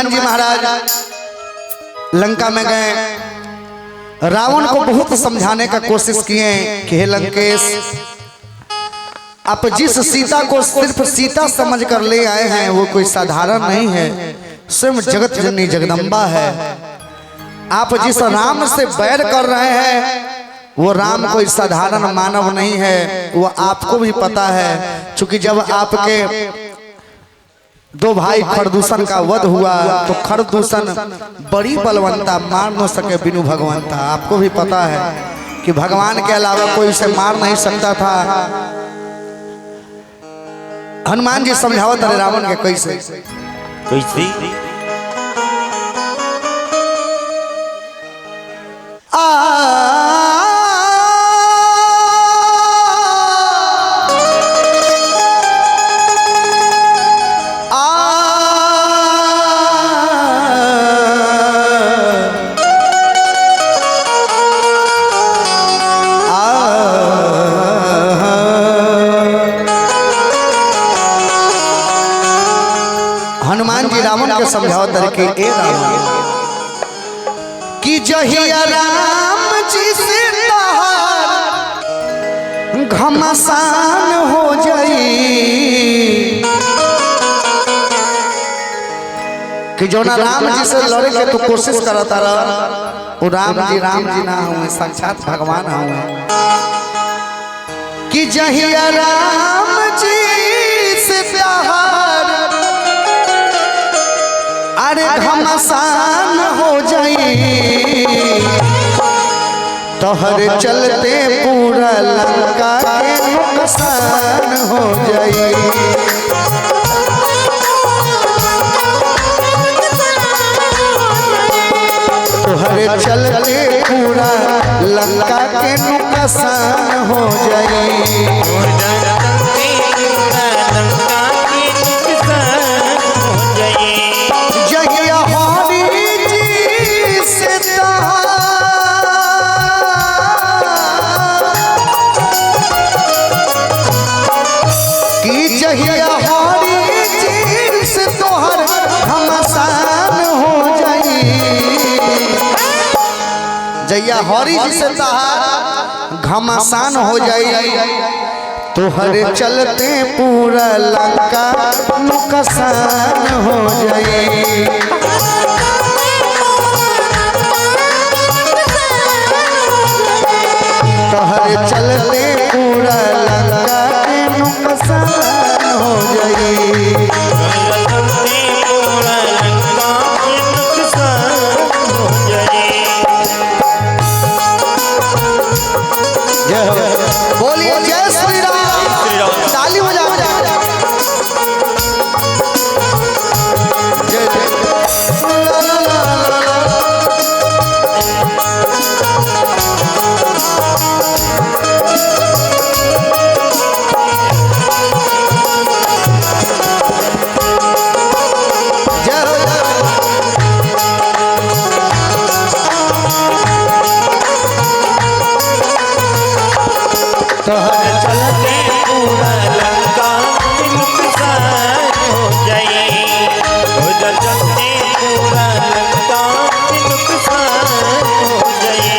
जी महाराज लंका में गए, रावण को बहुत समझाने का कोशिश किए कि हे लंकेश, आप जिस सीता को सिर्फ सीता समझ कर ले आए हैं वो कोई साधारण नहीं है, स्वयं जगत जननी जगदम्बा है। आप जिस राम से बैर कर रहे हैं वो राम कोई साधारण मानव नहीं है, वो आपको भी पता है। क्योंकि जब आपके दो भाई खरदूषण का वध हुआ तो खरदूषण बड़ी बलवंता, मार न सके बिनु भगवंता। आपको भी पता है कि भगवान के अलावा कोई उसे मार नहीं सकता था। हनुमान जी समझावत रहे रावण के कैसे हनुमान जी रावण के समझावत रहे कि ए रावण कि जहिया राम जी से घमासान हो जाई कि जो ना राम जी से लड़े के तू कोशिश करता रहा, वो राम जी ना हुए, साक्षात भगवान हुए। कि जहिया राम जी से प्यार अरे घमासान हो जाई, तोहर चलते पूरा लंका के नुकसान हो जाई। तोहर चलते पूरा लंका के नुकसान हो जाई। जैया हरी जी से घमासान हो जाई, तोहरे चलते पूरा लंका नुकसान हो जाई। तोहरे चलते पूरा लंका के नुकसान हो जाई। बोलिए जय श्री राम, ताली बजा चलते पूरा लंका नुकसान हो जाए, चलते पूरा लंका नुकसान हो जाए।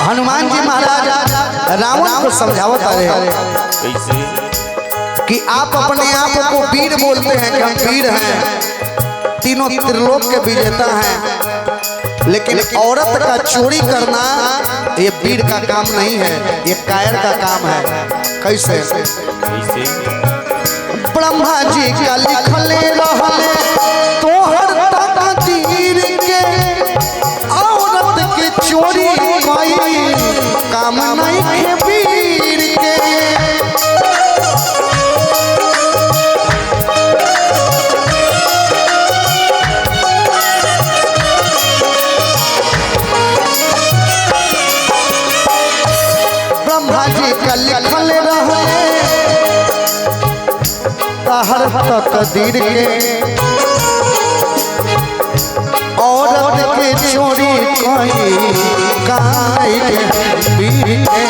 हनुमान जी महाराज रावण को समझावत रहे कैसे कि आप अपने आप को वीर बोलते हैं कि हम वीर हैं, तीनों त्रिलोक के विजेता हैं, लेकिन औरत का चोरी करना ये वीर का काम नहीं है, ये कायर का काम है। कैसे ब्रह्मा जी का लिखले रहले तोहर तकदीर के, औरत के चोरी कोई काम नहीं है वीर के। लिखल रहे तहर तकदीर के, औरत के चोरी कोई काई वीर के।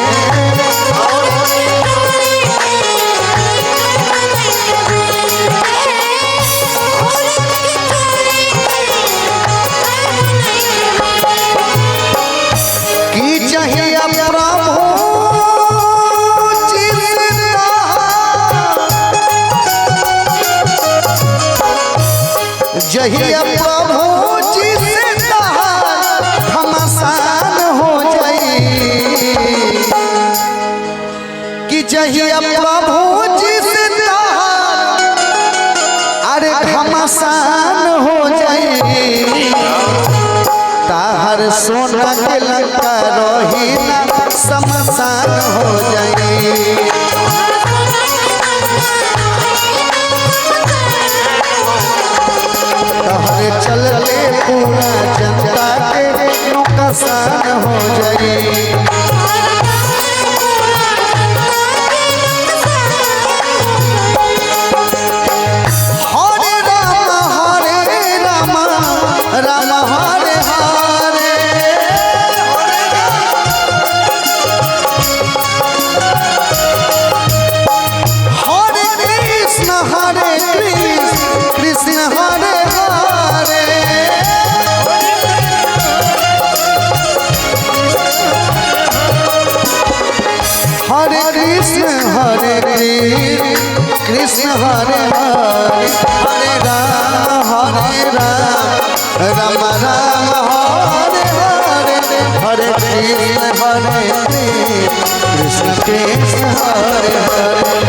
जहिया प्रभु जी से घमासान हो जाई कि जहिया प्रभु जी से अरे घमासान हो जाई ताहर सोना के लंका रही ना शमशान हो जाई तहरे चलते पूरा जनता के नुकसान हो जाई कृष्ण हरे हरे हरे राम राम राम हरे हरे हरे कृष्ण कृष्ण हरे हरे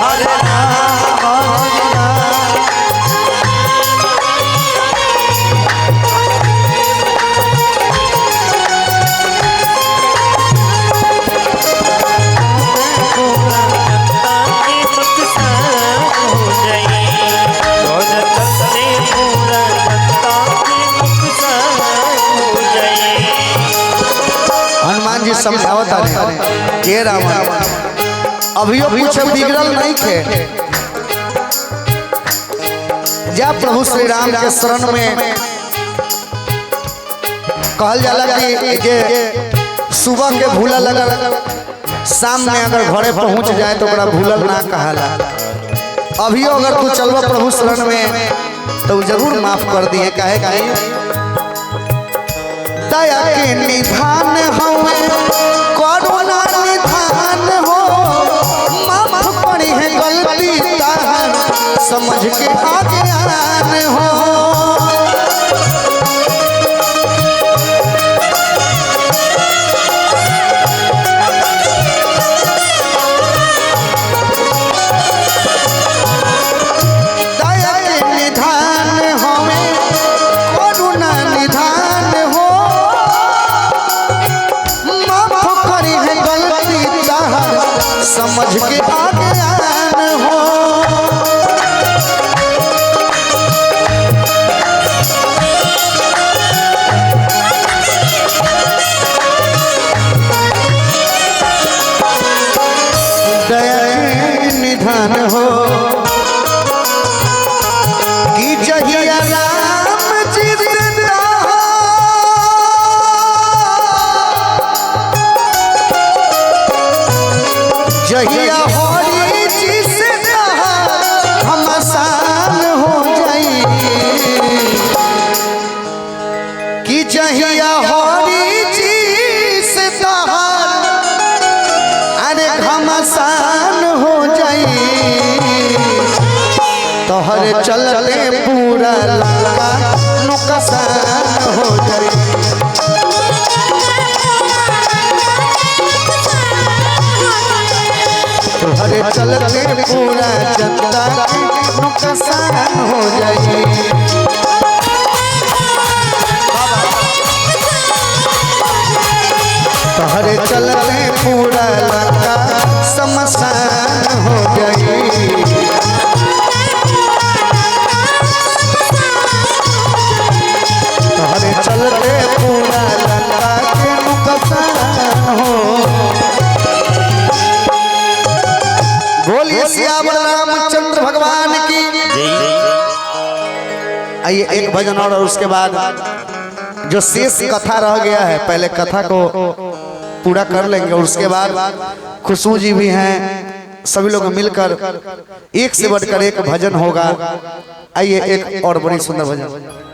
हरे राम समझावता के राम अभियो कुछ बिगड़ल नहीं थे जा प्रभु श्री राम के शरण में कहल जाला कि जे सुबह के भूला लगा शाम में अगर घरे पहुंच जाए तो ओकरा भूलल ना कहाला अभियो अगर तू चलवा प्रभु शरण में तो जरूर माफ कर दिए काहे कि दया के निधान हवे करुणा निधान हो माफ पड़ी है गलती ताहर समझ के आज्ञान हो दया के निधान हवे करुणा निधान हो समझ के आज्ञान हो दया निधान हो कि जहिया राम जी जहिया हरि जी से घमासान हो जाई कि जहिया हरि जी से अरे घमासान हो जाई तोहरे चलते पूरा लंका नुकसान हो जाई तोहरे चलते पूरा जनता नुकसान हो जाई तोहरे चलते पूरा लंका शमशान हो जाई तोहरे चलते पूरा लंका के नुकसान हो बोलिए सियावर रामचंद्र भगवान की। आइए एक भजन और उसके बाद जो शेष कथा रह गया है पहले कथा को पूरा कर लेंगे और उसके बाद खुशबू जी भी हैं सभी लोग मिलकर एक से बढ़कर एक भजन होगा। आइए एक और बड़ी सुंदर भजन।